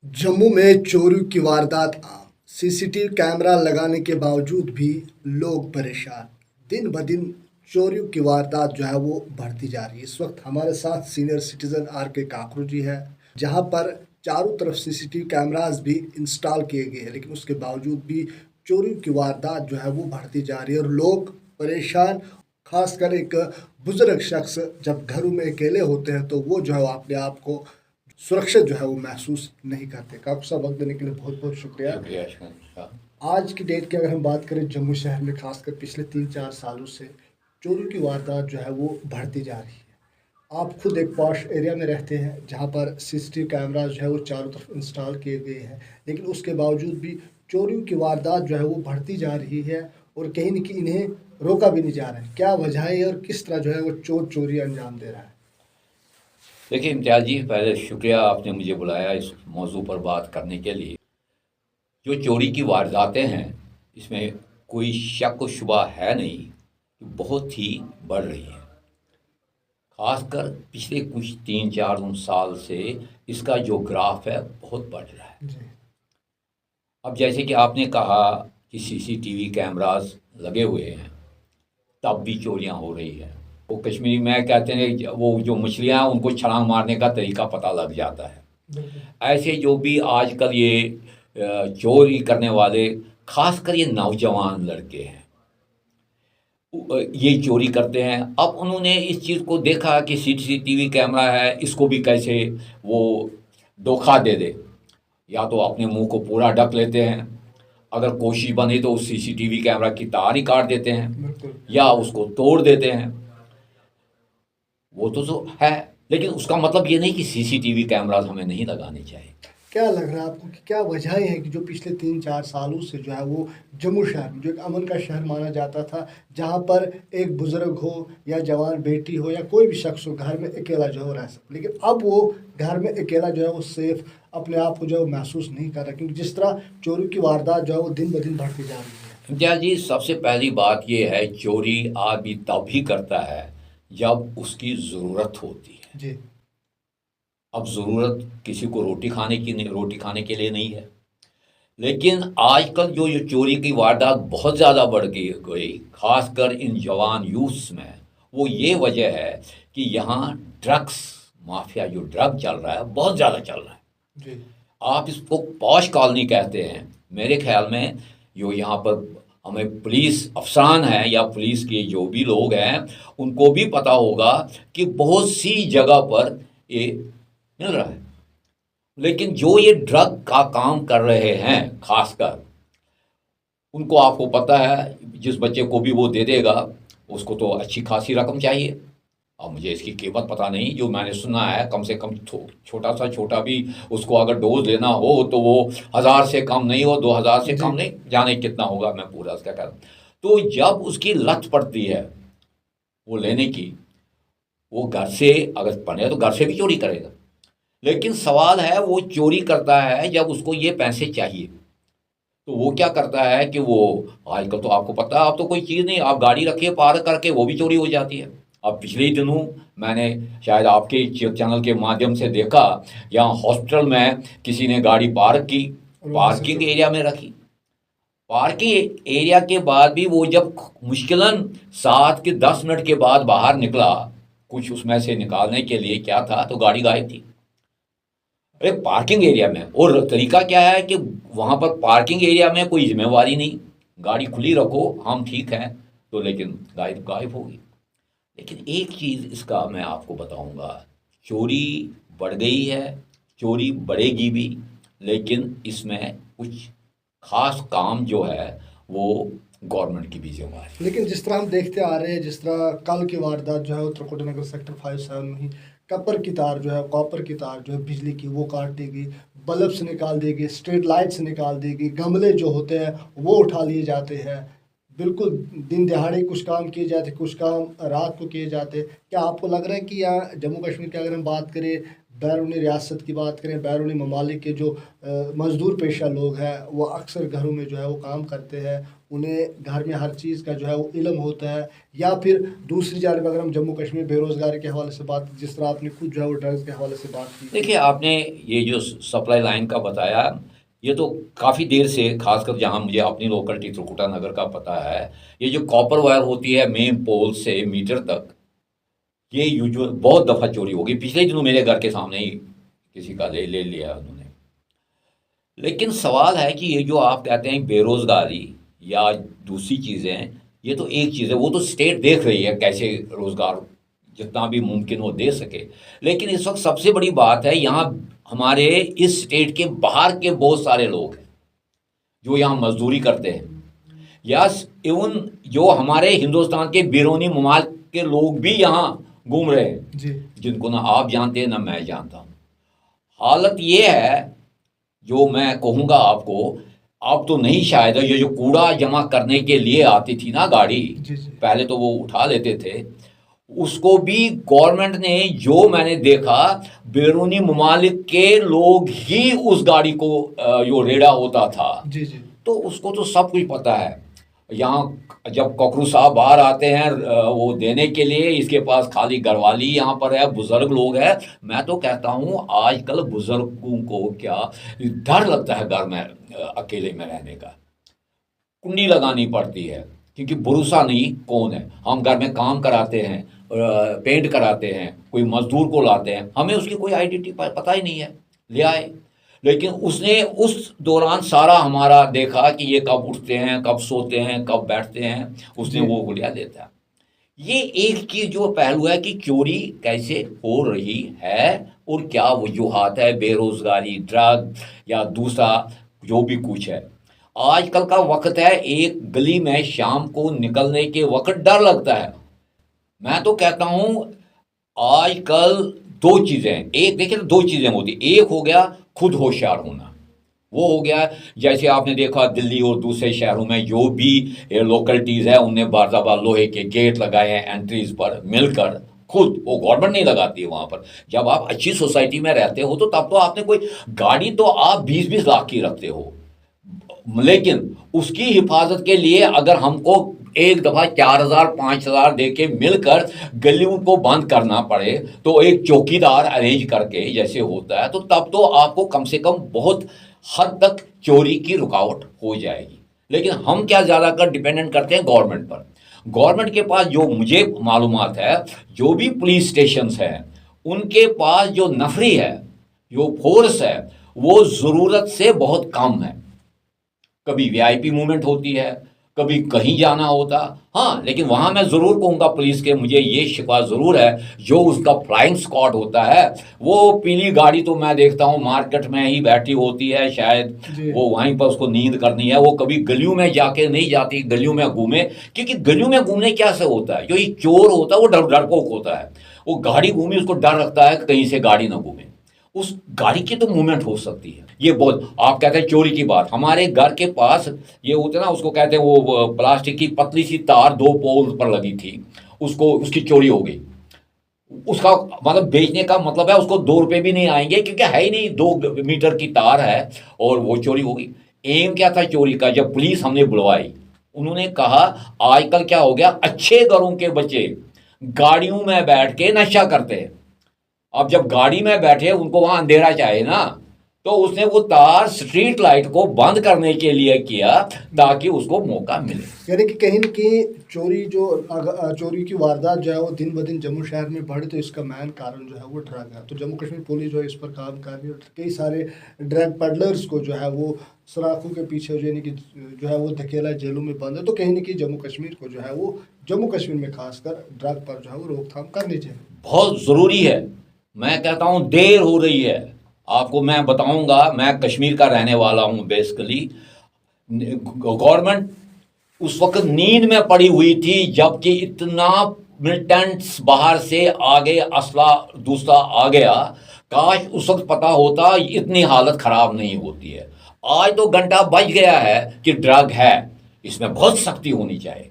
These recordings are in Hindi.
जम्मू में चोरी की वारदात आम। सीसीटीवी कैमरा लगाने के बावजूद भी लोग परेशान। दिन ब दिन चोरियों की वारदात जो है वो बढ़ती जा रही है। इस वक्त हमारे साथ सीनियर सिटीजन आर के काकरू जी है, जहां पर चारों तरफ सीसीटीवी कैमरास भी इंस्टॉल किए गए हैं, लेकिन उसके बावजूद भी चोरियों की वारदात जो है वो बढ़ती जा रही है और लोग परेशान। खासकर एक बुजुर्ग शख्स जब घरों में अकेले होते हैं तो वो जो है वो अपने आप को सुरक्षित जो है वो महसूस नहीं करते। काफ़ी सा वक्त देने के लिए बहुत बहुत शुक्रिया। शुक्रिया शाह। आज की डेट की अगर हम बात करें, जम्मू शहर में खासकर पिछले 3-4 सालों से चोरी की वारदात जो है वो बढ़ती जा रही है। आप खुद एक पॉश एरिया में रहते हैं जहाँ पर सीसीटीवी कैमरा जो है वो चारों तरफ इंस्टॉल किए गए हैं, लेकिन उसके बावजूद भी चोरियों की वारदात जो है वो बढ़ती जा रही है और कहीं न कहीं इन्हें रोका भी नहीं जा रहा है। क्या वजह है और किस तरह जो है वो चोर चोरी अंजाम दे रहा है? देखिए इम्तियाज़ जी, पहले शुक्रिया आपने मुझे बुलाया इस मौजू पर बात करने के लिए। जो चोरी की वारदातें हैं, इसमें कोई शक व शुबा है नहीं कि बहुत ही बढ़ रही हैं। खासकर पिछले कुछ 3-4 साल से इसका जो ग्राफ है बहुत बढ़ रहा है। जी। अब जैसे कि आपने कहा कि सीसीटीवी कैमरास लगे हुए हैं, तब भी चोरियां हो रही हैं। वो कश्मीरी में कहते हैं वो जो मछलियां हैं, उनको छलांग मारने का तरीका पता लग जाता है। बिल्कुल। ऐसे जो भी आजकल ये चोरी करने वाले, खासकर ये नौजवान लड़के हैं, ये चोरी करते हैं। अब उन्होंने इस चीज़ को देखा कि सीसीटीवी कैमरा है, इसको भी कैसे वो धोखा दे दे। या तो अपने मुंह को पूरा ढक लेते हैं, अगर कोशिश बने तो उस सीसीटीवी कैमरा की तार ही काट देते हैं बिल्कुल। या उसको तोड़ देते हैं। वो तो है, लेकिन उसका मतलब ये नहीं कि सीसीटीवी कैमरास हमें नहीं लगाने चाहिए। क्या लग रहा है आपको कि क्या वजहें हैं कि जो पिछले 3-4 सालों से जो है वो जम्मू शहर में, जो एक अमन का शहर माना जाता था, जहाँ पर एक बुजुर्ग हो या जवान बेटी हो या कोई भी शख्स हो, घर में अकेला जो है वो रह सकता, लेकिन अब वो घर में अकेला जो है वो सेफ अपने आप को जो है वो महसूस नहीं कर रहा, क्योंकि जिस तरह चोरी की वारदात जो है वो दिन ब दिन बढ़ती जा रही है। इम्तियाज जी, सबसे पहली बात ये है, चोरी आदमी तब ही करता है जब उसकी ज़रूरत होती है। जी। अब ज़रूरत किसी को रोटी खाने के लिए नहीं है, लेकिन आजकल जो ये चोरी की वारदात बहुत ज़्यादा बढ़ गई, खासकर इन जवान यूथ्स में। वो ये वजह है कि यहाँ ड्रग्स माफिया, जो ड्रग चल रहा है, बहुत ज़्यादा चल रहा है। जी। आप इसको पॉश कॉलोनी कहते हैं। मेरे ख्याल में जो यहाँ पर हमें पुलिस अफसरान हैं या पुलिस के जो भी लोग हैं, उनको भी पता होगा कि बहुत सी जगह पर ये मिल रहा है। लेकिन जो ये ड्रग का काम कर रहे हैं, खासकर उनको, आपको पता है, जिस बच्चे को भी वो दे देगा, उसको तो अच्छी खासी रकम चाहिए। अब मुझे इसकी कीमत पता नहीं, जो मैंने सुना है, कम से कम छोटा भी उसको अगर डोज लेना हो तो वो 1,000 से कम नहीं हो, 2,000 से जी। कम नहीं, जाने कितना होगा, मैं पूरा उसका कह रहा हूँ। तो जब उसकी लत पड़ती है वो लेने की, वो घर से अगर बने तो घर से भी चोरी करेगा। लेकिन सवाल है, वो चोरी करता है जब उसको ये पैसे चाहिए। तो वो क्या करता है कि वो, आजकल तो आपको पता है, अब तो कोई चीज़ नहीं, आप गाड़ी रखिए पार्क करके, वो भी चोरी हो जाती है। अब पिछले ही दिनों मैंने शायद आपके चैनल के माध्यम से देखा, यहाँ हॉस्पिटल में किसी ने गाड़ी पार्क की, और वहाँ से पार्किंग चोरी। एरिया में रखी। पार्किंग एरिया के बाद भी वो जब मुश्किलन 7 के 10 मिनट के बाद बाहर निकला, कुछ उसमें से निकालने के लिए क्या था, तो गाड़ी गायब थी। अरे पार्किंग एरिया में, और तरीका क्या है कि वहाँ पर पार्किंग एरिया में कोई जिम्मेवारी नहीं, गाड़ी खुली रखो, हम ठीक हैं, तो लेकिन गायब गायब होगी। लेकिन एक चीज़ इसका मैं आपको बताऊंगा, चोरी बढ़ गई है, चोरी बढ़ेगी भी, लेकिन इसमें कुछ खास काम जो है वो गवर्नमेंट की भी जिम्मेवारी है। लेकिन जिस तरह हम देखते आ रहे हैं, जिस तरह कल की वारदात जो है उत्तरकोट नगर सेक्टर 5-7 में ही कपर की तार जो है, कॉपर की तार जो है बिजली की, वो काट दी गई, बल्ब से निकाल दी गई, स्ट्रीट लाइट से निकाल दी गई, गमले जो होते हैं वो उठा लिए जाते हैं। बिल्कुल दिन दिहाड़े कुछ काम किए जाते, कुछ काम रात को किए जाते। क्या आपको लग रहा है कि यहाँ जम्मू कश्मीर की अगर हम बात करें, बैरूनी रियासत की बात करें, बैरूनी ममालिक के जो मज़दूर पेशा लोग हैं वो अक्सर घरों में जो है वो काम करते हैं, उन्हें घर में हर चीज़ का जो है वो इल्म होता है। या फिर दूसरी जानब अगर हम जम्मू कश्मीर बेरोज़गारी के हवाले से बात, जिस तरह आपने खुद जो है वो ड्रग्स के हवाले से बात की। देखिए, आपने ये जो सप्लाई लाइन का बताया, ये तो काफ़ी देर से, खासकर जहाँ मुझे अपनी लोकेलिटी त्रिकुटा नगर का पता है, ये जो कॉपर वायर होती है मेन पोल से मीटर तक, ये यूजुअल बहुत दफ़ा चोरी हो गई। पिछले दिनों मेरे घर के सामने ही किसी का ले लिया उन्होंने। लेकिन सवाल है कि ये जो आप कहते हैं बेरोज़गारी या दूसरी चीज़ें, ये तो एक चीज़ है, वो तो स्टेट देख रही है कैसे रोज़गार जितना भी मुमकिन हो दे सके। लेकिन इस वक्त सबसे बड़ी बात है, यहाँ हमारे इस स्टेट के बाहर के बहुत सारे लोग हैं जो यहाँ मजदूरी करते हैं, या इवन जो हमारे हिंदुस्तान के बैरूनी ममालिक के लोग भी यहाँ घूम रहे हैं जी। जिनको ना आप जानते हैं ना मैं जानता हूँ। हालत ये है, जो मैं कहूँगा आपको, अब तो नहीं शायद, ये जो कूड़ा जमा करने के लिए आती थी ना गाड़ी, जी जी। पहले तो वो उठा लेते थे, उसको भी गवर्नमेंट ने, जो मैंने देखा, बैरूनी ममालिक के लोग ही उस गाड़ी को जो रेड़ा होता था, जी जी। तो उसको तो सब कुछ पता है। यहाँ जब ककरू साहब बाहर आते हैं वो देने के लिए, इसके पास खाली घरवाली यहाँ पर है, बुजुर्ग लोग हैं। मैं तो कहता हूँ आजकल बुजुर्गों को क्या डर लगता है घर में अकेले में रहने का, कुंडी लगानी पड़ती है, क्योंकि भरोसा नहीं कौन है। हम घर में काम कराते हैं, पेंट कराते हैं, कोई मजदूर को लाते हैं, हमें उसकी कोई आइडेंटिटी पता ही नहीं है, ले आए। लेकिन उसने उस दौरान सारा हमारा देखा कि ये कब उठते हैं, कब सोते हैं, कब बैठते हैं, उसने वो गुलिया देता है। ये एक चीज़ जो पहलू है कि चोरी कैसे हो रही है और क्या वजूहात है, बेरोज़गारी, ड्रग या दूसरा जो भी कुछ है। आजकल का वक्त है, एक गली में शाम को निकलने के वक्त डर लगता है। मैं तो कहता हूँ आजकल दो चीज़ें हैं। एक देखिए, दो चीज़ें होती, एक हो गया खुद होशियार होना, वो हो गया जैसे आपने देखा दिल्ली और दूसरे शहरों में जो भी लोकेलिटीज़ है उनने बार लोहे के गेट लगाए हैं एंट्रीज पर मिलकर, खुद वो गवर्नमेंट नहीं लगाती है वहाँ पर। जब आप अच्छी सोसाइटी में रहते हो तो तब तो आपने कोई गाड़ी तो आप 20-20 लाख की रखते हो, लेकिन उसकी हिफाजत के लिए अगर हमको एक दफ़ा 4,000-5,000 दे के मिलकर गलियों को बंद करना पड़े, तो एक चौकीदार अरेंज करके जैसे होता है, तो तब तो आपको कम से कम बहुत हद तक चोरी की रुकावट हो जाएगी। लेकिन हम क्या ज़्यादातर डिपेंडेंट करते हैं गवर्नमेंट पर। गवर्नमेंट के पास जो मुझे मालूमात है, जो भी पुलिस स्टेशंस हैं उनके पास जो नफरी है, जो फोर्स है, वो ज़रूरत से बहुत कम है। कभी वीआईपी मूवमेंट होती है, कभी कहीं जाना होता। हाँ, लेकिन वहाँ मैं ज़रूर कहूँगा पुलिस के, मुझे ये शिकवा ज़रूर है, जो उसका फ्लाइंग स्क्वाड होता है, वो पीली गाड़ी तो मैं देखता हूँ मार्केट में ही बैठी होती है, शायद वो वहीं पर उसको नींद करनी है, वो कभी गलियों में जाके नहीं जाती, गलियों में घूमे। क्योंकि गलियों में घूमने क्या से होता है, जो ये चोर होता है वो डरपोक होता है, वो गाड़ी घूमी उसको डर लगता है कि कहीं से गाड़ी ना घूमे, उस गाड़ी की तो मूवमेंट हो सकती है। ये बहुत, आप कहते हैं चोरी की बात, हमारे घर के पास ये होते ना, उसको कहते हैं वो प्लास्टिक की पतली सी तार 2 पोल पर लगी थी, उसको उसकी चोरी हो गई। उसका मतलब बेचने का मतलब है उसको 2 रुपये भी नहीं आएंगे, क्योंकि है ही नहीं, 2 मीटर की तार है, और वो चोरी हो गई। एम क्या था चोरी का, जब पुलिस हमने बुलवाई, उन्होंने कहा आजकल क्या हो गया, अच्छे घरों के बच्चे गाड़ियों में बैठ के नशा करते हैं। अब जब गाड़ी में बैठे उनको वहां अंधेरा चाहिए ना, तो उसने वो तार स्ट्रीट लाइट को बंद करने के लिए किया ताकि उसको मौका मिले। यानी कि कहीं न कहीं चोरी की वारदात जो है वो दिन ब दिन जम्मू शहर में बढ़े, तो इसका मेन कारण जो है वो ड्रग है। तो जम्मू कश्मीर पुलिस जो है इस पर काम कर रही है, कई सारे ड्रग पेडलर्स को जो है वो सराखों के पीछे यानी कि जो है वो धकेला, जेलों में बंद है। तो कहीं न कहीं जम्मू कश्मीर को जो है वो, जम्मू कश्मीर में खासकर ड्रग पर जो है वो रोकथाम करनी चाहिए, बहुत ज़रूरी है। मैं कहता हूँ देर हो रही है। आपको मैं बताऊंगा, मैं कश्मीर का रहने वाला हूँ बेसिकली। गवर्नमेंट उस वक्त नींद में पड़ी हुई थी जबकि इतना मिलिटेंट्स बाहर से आ गए, असला दूसरा आ गया। काश उस वक्त पता होता, इतनी हालत ख़राब नहीं होती है। आज तो घंटा बज गया है कि ड्रग है, इसमें बहुत सख्ती होनी चाहिए।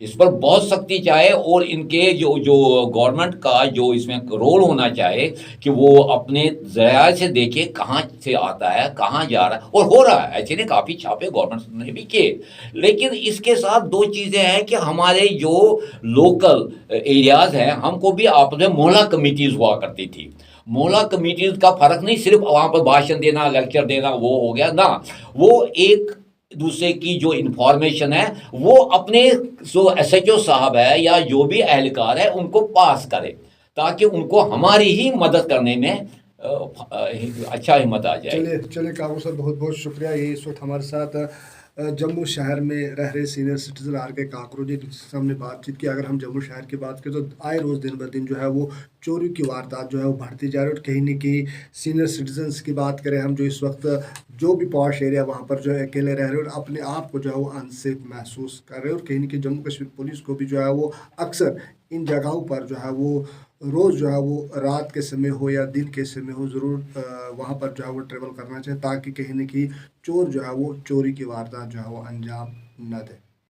इस पर बहुत सख्ती चाहे और इनके जो जो गवर्नमेंट का जो इसमें रोल होना चाहिए कि वो अपने ज़राए से देखे कहाँ से आता है, कहाँ जा रहा है, और हो रहा है। ऐसे नहीं, काफ़ी छापे गवर्नमेंट ने भी किए। लेकिन इसके साथ दो चीज़ें हैं कि हमारे जो लोकल एरियाज़ हैं, हमको भी आपस में मोहल्ला कमिटीज़ हुआ करती थी। मोहल्ला कमिटीज़ का फ़र्क नहीं सिर्फ वहाँ पर भाषण देना, लेक्चर देना वो हो गया ना, वो एक दूसरे की जो इन्फॉर्मेशन है वो अपने जो एसएचओ साहब है या जो भी एहलकार है उनको पास करे, ताकि उनको हमारी ही मदद करने में अच्छा हिम्मत आ जाए। चलिए चलिए काबू सर, बहुत बहुत शुक्रिया। ये इस वक्त हमारे साथ जम्मू शहर में रह रहे सीनियर सिटीजन आर के काकरू जी, जिससे हमने बातचीत की। अगर हम जम्मू शहर की बात करें तो आए रोज़ दिन ब दिन जो है वो चोरी की वारदात जो है वो बढ़ती जा रही है। और कहीं न कहीं सीनियर सिटीजन्स की बात करें हम, जो इस वक्त जो भी पॉश एरिया वहाँ पर जो है अकेले रह रहे हैं और अपने आप को जो है वो अनसेफ महसूस कर रहे हैं। और कहीं न कहीं जम्मू कश्मीर पुलिस को भी जो है वो अक्सर इन जगहों पर जो है वो रोज़ जो है वो रात के समय हो या दिन के समय हो, ज़रूर वहाँ पर जो है वो ट्रेवल करना चाहिए, ताकि कहीं न कहीं चोर जो है वो चोरी की वारदात जो है वो अंजाम न दे।